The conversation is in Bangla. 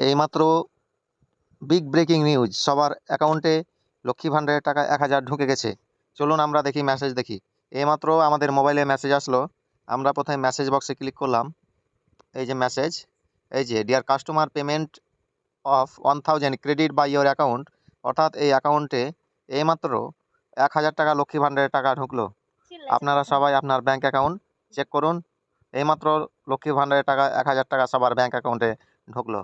এইমাত্র বিগ ব্রেকিং নিউজ, সবার অ্যাকাউন্টে লক্ষ্মী ভাণ্ডারের টাকা 1,000 ঢুকে গেছে। চলুন আমরা দেখি, মেসেজ দেখি। এইমাত্র আমাদের মোবাইলে মেসেজ আসলো। আমরা প্রথমে মেসেজ বক্সে ক্লিক করলাম। এই যে মেসেজ, এই যে dear customer, payment of 1000 credit by your account, অর্থাৎ এই অ্যাকাউন্টে এইমাত্র 1,000 টাকা লক্ষ্মী ভাণ্ডারের টাকা ঢুকলো। আপনারা সবাই আপনার ব্যাংক অ্যাকাউন্ট চেক করুন। এইমাত্র লক্ষ্মী ভাণ্ডারের টাকা 1,000 টাকা সবার ব্যাংক অ্যাকাউন্টে ঢুকলো।